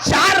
4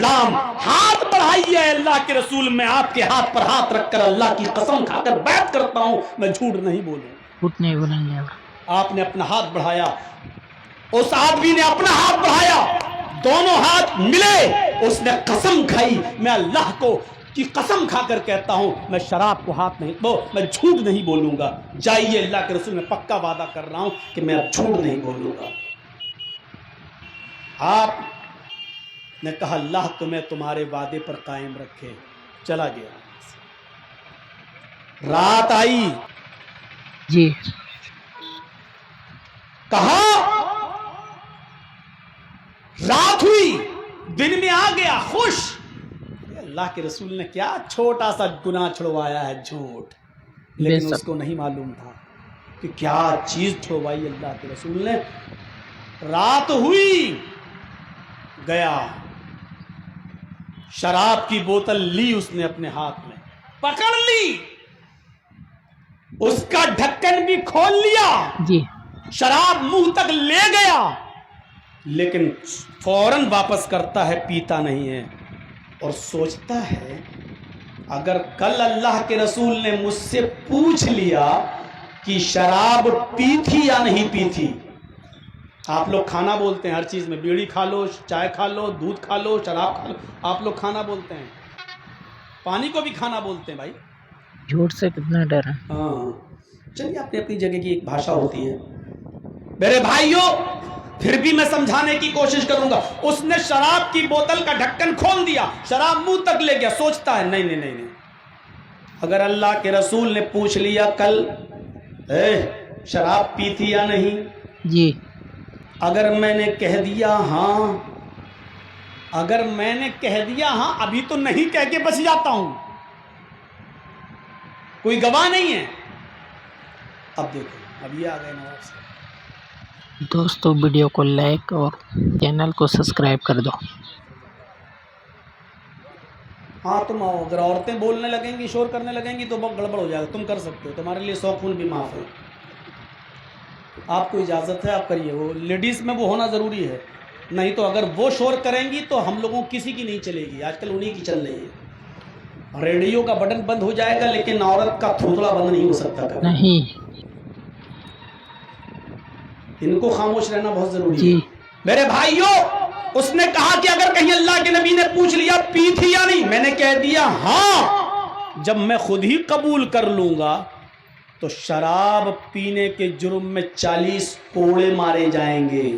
اسلام ہاتھ بڑھائیے اللہ کے رسول, میں آپ کے ہاتھ پر ہاتھ رکھ کر اللہ کی قسم کھا کر بیعت کرتا ہوں میں جھوٹ نہیں بولوں. جھوٹ نہیں بولیں گے. آپ نے اپنا ہاتھ بڑھایا, اس آدمی نے اپنا ہاتھ بڑھایا, دونوں ہاتھ ملے, اس نے قسم کھائی میں اللہ کو کی قسم کھا کر کہتا ہوں میں شراب کو ہاتھ نہیں میں جھوٹ نہیں بولوں گا. جائیے اللہ کے رسول, میں پکا وعدہ کر رہا ہوں کہ میں اب جھوٹ نہیں بولوں گا. آپ نے کہا اللہ تمہیں تمہارے وعدے پر قائم رکھے. چلا گیا. رات آئی جی. کہا رات ہوئی, دن میں آ گیا خوش. اللہ کے رسول نے کیا چھوٹا سا گناہ چھڑوایا ہے, جھوٹ. لیکن اس کو نہیں معلوم تھا کہ کیا چیز چھڑوائی اللہ کے رسول نے. رات ہوئی, گیا, شراب کی بوتل لی اس نے اپنے ہاتھ میں, پکڑ لی, اس کا ڈھکن بھی کھول لیا جی. شراب منہ تک لے گیا, لیکن فوراً واپس کرتا ہے, پیتا نہیں ہے, اور سوچتا ہے اگر کل اللہ کے رسول نے مجھ سے پوچھ لیا کہ شراب پی تھی یا نہیں پی تھی. آپ لوگ کھانا بولتے ہیں ہر چیز میں, بیڑی کھا لو, چائے کھا لو, دودھ کھا لو, شراب کھا لو, آپ لوگ کھانا بولتے ہیں, پانی کو بھی کھانا بولتے ہیں بھائی. جھوٹ سے کتنا ڈر ہے. ہاں چلیے, اپنی اپنی جگہ کی ایک بھاشا ہوتی ہے. میرے بھائیوں پھر بھی میں سمجھانے کی کوشش کروں گا. اس نے شراب کی بوتل کا ڈھکن کھول دیا, شراب منہ تک لے گیا, سوچتا ہے نہیں نہیں نہیں, اگر اللہ کے رسول نے پوچھ لیا کل شراب پی تھی یا نہیں, جی, اگر میں نے کہہ دیا ہاں, اگر میں نے کہہ دیا ہاں, ابھی تو نہیں کہہ کے بچ جاتا ہوں, کوئی گواہ نہیں ہے. اب دیکھو اب یہ آ گئے نواب صاحب. دوستو ویڈیو کو لائک اور چینل کو سبسکرائب کر دو. ہاں تم اگر عورتیں بولنے لگیں گی, شور کرنے لگیں گی تو بہت گڑبڑ ہو جائے گا. تم کر سکتے ہو, تمہارے لیے 100 خون بھی معاف ہے. آپ کو اجازت ہے, آپ کریے. وہ لیڈیز میں وہ ہونا ضروری ہے, نہیں تو اگر وہ شور کریں گی تو ہم لوگوں کسی کی نہیں چلے گی. آج کل انہی کی چل رہی ہے. ریڈیو کا بٹن بند ہو جائے گا لیکن عورت کا تھوتڑا بند نہیں ہو سکتا. نہیں, ان کو خاموش رہنا بہت ضروری جی. ہے. میرے بھائیوں اس نے کہا کہ اگر کہیں اللہ کے نبی نے پوچھ لیا پی تھی یا نہیں, میں نے کہہ دیا ہاں, جب میں خود ہی قبول کر لوں گا تو شراب پینے کے جرم میں 40 کوڑے مارے جائیں گے,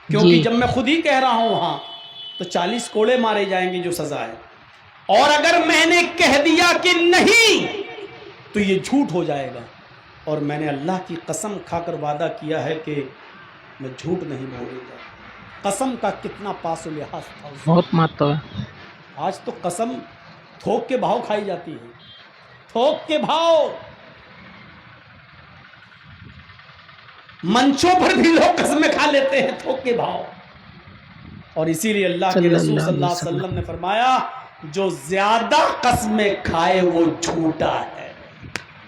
کیونکہ جب میں خود ہی کہہ رہا ہوں ہاں تو 40 کوڑے مارے جائیں گے جو سزا ہے. اور اگر میں نے کہہ دیا کہ نہیں تو یہ جھوٹ ہو جائے گا, اور میں نے اللہ کی قسم کھا کر وعدہ کیا ہے کہ میں جھوٹ نہیں بولوں گا. قسم کا کتنا پاس و لحاظ تھا, بہت مہتو ہے. آج تو قسم تھوک کے بھاؤ کھائی جاتی ہے, تھوک کے بھاؤ. منچوں پر بھی لوگ قسمیں کھا لیتے ہیں تھوک کے بھاؤ. اور اسی لیے اللہ کے رسول صلی اللہ علیہ وسلم نے فرمایا جو زیادہ قسمیں کھائے وہ جھوٹا ہے.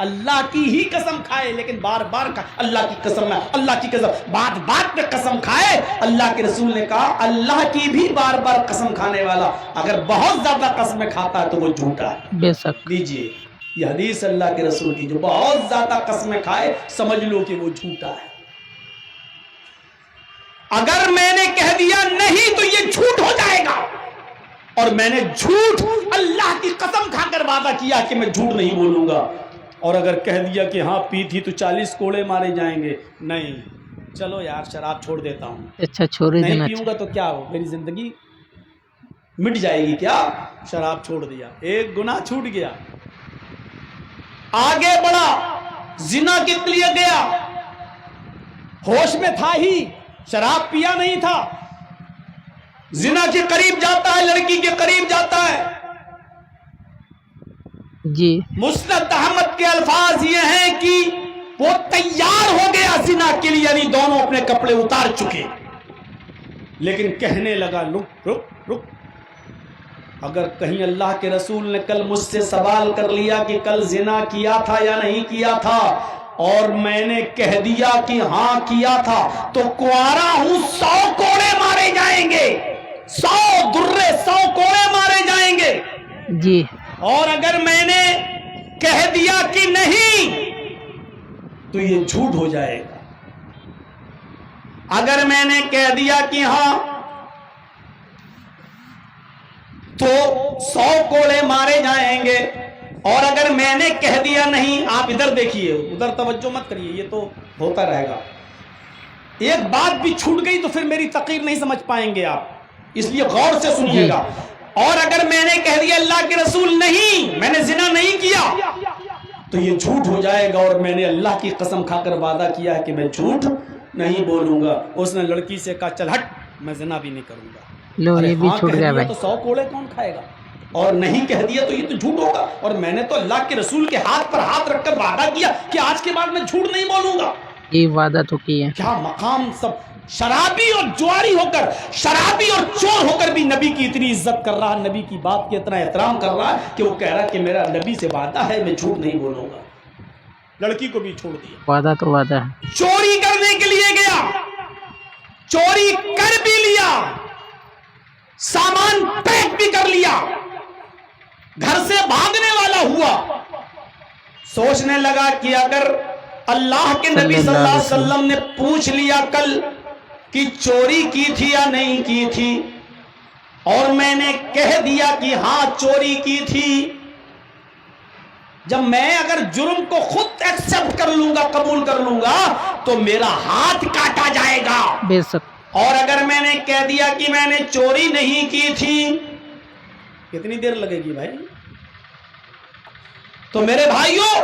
اللہ کی ہی قسم کھائے لیکن بار بار اللہ کی قسم ہے, اللہ کی قسم, بات بات پہ قسم کھائے. اللہ کے رسول نے کہا اللہ کی بھی بار بار قسم کھانے والا اگر بہت زیادہ قسمیں کھاتا ہے تو وہ جھوٹا ہے. بے شک. لیجئے یہ حدیث اللہ کے رسول کی, جو بہت زیادہ قسمیں کھائے سمجھ لو کہ وہ جھوٹا ہے. اگر میں نے کہہ دیا نہیں تو یہ جھوٹ ہو جائے گا, اور میں نے جھوٹ اللہ کی قسم کھا کر وعدہ کیا کہ میں جھوٹ نہیں بولوں گا, اور اگر کہہ دیا کہ ہاں پی تھی تو 40 کوڑے مارے جائیں گے, نہیں چلو یار شراب چھوڑ دیتا ہوں, اچھا چھوڑ دینا, نہیں پیوں گا تو کیا ہو, میری زندگی مٹ جائے گی کیا, شراب چھوڑ دیا, ایک گناہ چھوٹ گیا. آگے بڑھا, زنا کے لیے گیا, ہوش میں تھا ہی, شراب پیا نہیں تھا, زنا کے قریب جاتا ہے, لڑکی کے قریب جاتا ہے. جی. مسند احمد کے الفاظ یہ ہیں کہ وہ تیار ہو گیا زنا کے لیے, یعنی دونوں اپنے کپڑے اتار چکے, لیکن کہنے لگا رک رک رک, اگر کہیں اللہ کے رسول نے کل مجھ سے سوال کر لیا کہ کل زنا کیا تھا یا نہیں کیا تھا, اور میں نے کہہ دیا کہ ہاں کیا تھا, تو کنوارا ہوں 100 کوڑے مارے جائیں گے, 100 درے 100 کوڑے جی اور اگر میں نے کہہ دیا کہ نہیں تو یہ جھوٹ ہو جائے گا. اگر میں نے کہہ دیا کہ ہاں تو 100 کوڑے مارے جائیں گے, اور اگر میں نے کہہ دیا نہیں. آپ ادھر دیکھیے, ادھر توجہ مت کریے, یہ تو ہوتا رہے گا. ایک بات بھی چھوٹ گئی تو پھر میری تقریر نہیں سمجھ پائیں گے آپ, اس لیے غور سے سنیے گا. اور اگر میں نے کہہ دیا اللہ کے رسول نہیں, میں نے زنا نہیں کیا, تو یہ جھوٹ ہو جائے گا. اور میں نے اللہ کی قسم کھا کر وعدہ کیا ہے کہ میں جھوٹ نہیں بولوں گا. اس نے لڑکی سے کہا چل ہٹ, میں زنا بھی نہیں کروں گا. لو یہ بھی چھوٹ گیا بھائی. تو 100 کوڑے کون کھائے گا؟ اور نہیں کہہ دیا تو یہ تو جھوٹ ہوگا. اور میں نے تو اللہ کے رسول کے ہاتھ پر ہاتھ رکھ کر وعدہ کیا کہ آج کے بعد میں جھوٹ نہیں بولوں گا. یہ وعدہ تو کیا. کیا مقام. سب شرابی اور جواری ہو کر, شرابی اور چور ہو کر بھی نبی کی اتنی عزت کر رہا, نبی کی بات کی اتنا احترام کر رہا کہ وہ کہہ رہا کہ میرا نبی سے وعدہ ہے میں جھوٹ نہیں بولوں گا. لڑکی کو بھی چھوڑ دیا. وعدہ تو وعدہ ہے. چوری کرنے کے لیے گیا, چوری کر بھی لیا, سامان پیک بھی کر لیا, گھر سے بھاگنے والا ہوا. سوچنے لگا کہ اگر اللہ کے نبی صلی اللہ علیہ وسلم نے پوچھ لیا کل کہ چوری کی تھی یا نہیں کی تھی, اور میں نے کہہ دیا کہ ہاں چوری کی تھی, جب میں اگر جرم کو خود ایکسپٹ کر لوں گا, قبول کر لوں گا, تو میرا ہاتھ کاٹا جائے گا. بے شک. اور اگر میں نے کہہ دیا کہ میں نے چوری نہیں کی تھی, کتنی دیر لگے گی بھائی؟ تو میرے بھائیوں,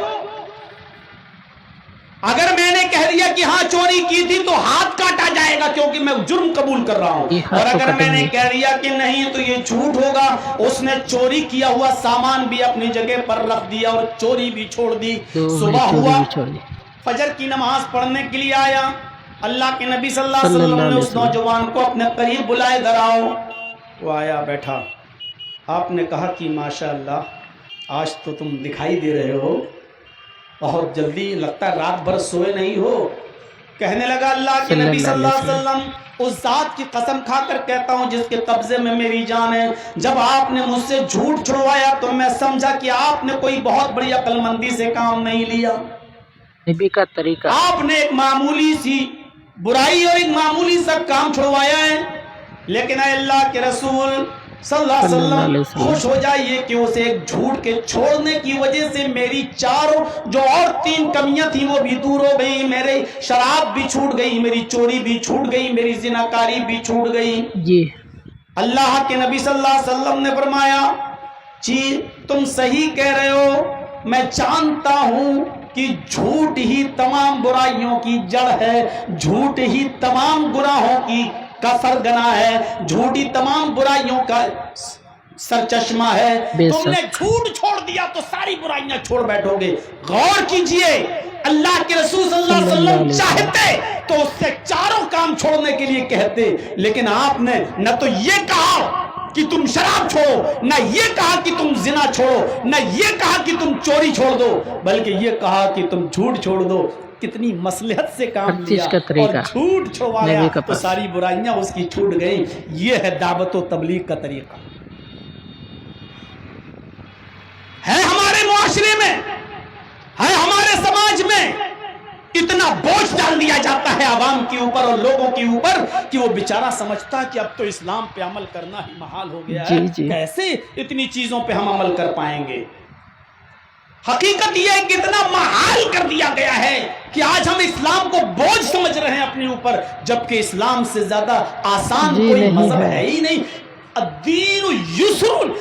اگر میں نے کہہ دیا کہ ہاں چوری کی تھی تو ہاتھ کاٹا جائے گا, کیونکہ میں جرم قبول کر رہا ہوں. اور اگر میں نے کہہ دیا کہ نہیں تو یہ جھوٹ ہوگا. اس نے چوری کیا ہوا سامان بھی اپنی جگہ پر رکھ دیا اور چوری بھی چھوڑ دی. صبح ہوا, فجر کی نماز پڑھنے کے لیے آیا. اللہ کے نبی صلی اللہ علیہ وسلم نے اس نوجوان کو اپنے قریب بلائے, ادھر آؤ. وہ آیا, بیٹھا. آپ نے کہا کہ ماشاءاللہ آج تو تم دکھائی دے رہے ہو بہت جلدی, لگتا ہے رات بھر سوئے نہیں ہو. کہنے لگا اللہ کے نبی صلی اللہ علیہ وسلم, اس ذات کی قسم کھا کر کہتا ہوں جس کے قبضے میں میری جان ہے, جب آپ نے مجھ سے جھوٹ چھڑوایا تو میں سمجھا کہ آپ نے کوئی بہت بڑی عقل مندی سے کام نہیں لیا. نبی کا طریقہ, آپ نے ایک معمولی سی برائی اور ایک معمولی سا کام چھڑوایا ہے, لیکن اے اللہ کے رسول صلی اللہ علیہ وسلم خوش ہو جائیے کہ اسے ایک جھوٹ کے چھوڑنے کی وجہ سے میری چاروں جو اور 3 کمیاں تھیں وہ بھی دور ہو گئی. میرے شراب بھی چھوٹ گئی, میری چوری بھی چھوٹ گئی, میری زناکاری بھی چھوٹ گئی. جی. اللہ کے نبی صلی اللہ علیہ وسلم نے فرمایا جی تم صحیح کہہ رہے ہو, میں جانتا ہوں کہ جھوٹ ہی تمام برائیوں کی جڑ ہے, جھوٹ ہی تمام گناہوں کا سرگنا ہے, جھوٹ ہی تمام برائیوں کا سرچشمہ ہے. تم نے جھوٹ چھوڑ دیا تو ساری برائیاں چھوڑ بیٹھو گے. غور کیجئے, اللہ کے رسول صلی اللہ علیہ وسلم چاہتے تو اس سے چاروں کام چھوڑنے کے لیے کہتے, لیکن آپ نے نہ تو یہ کہا کہ تم شراب چھوڑو, نہ یہ کہا کہ تم زنا چھوڑو, نہ یہ کہا کہ تم چوری چھوڑ دو, بلکہ یہ کہا کہ تم جھوٹ چھوڑ دو. کتنی مصلحت سے کام لیا اور جھوٹ چھڑوایا تو ساری برائیاں اس کی چھوٹ گئی. یہ ہے دعوت و تبلیغ کا طریقہ. ہے ہمارے معاشرے میں, ہے ہمارے سماج میں, اتنا بوجھ ڈال دیا جاتا ہے عوام کے اوپر اور لوگوں کے اوپر کہ وہ بیچارہ سمجھتا کہ اب تو اسلام پہ عمل کرنا ہی محال ہو گیا ہے. کیسے اتنی چیزوں پہ ہم عمل کر پائیں گے؟ حقیقت یہ ہے کہ اتنا محال کر دیا گیا ہے کہ آج ہم اسلام کو بوجھ سمجھ رہے ہیں اپنے اوپر, جبکہ اسلام سے زیادہ آسان کوئی مذہب ہے ہی نہیں. الدین یسر,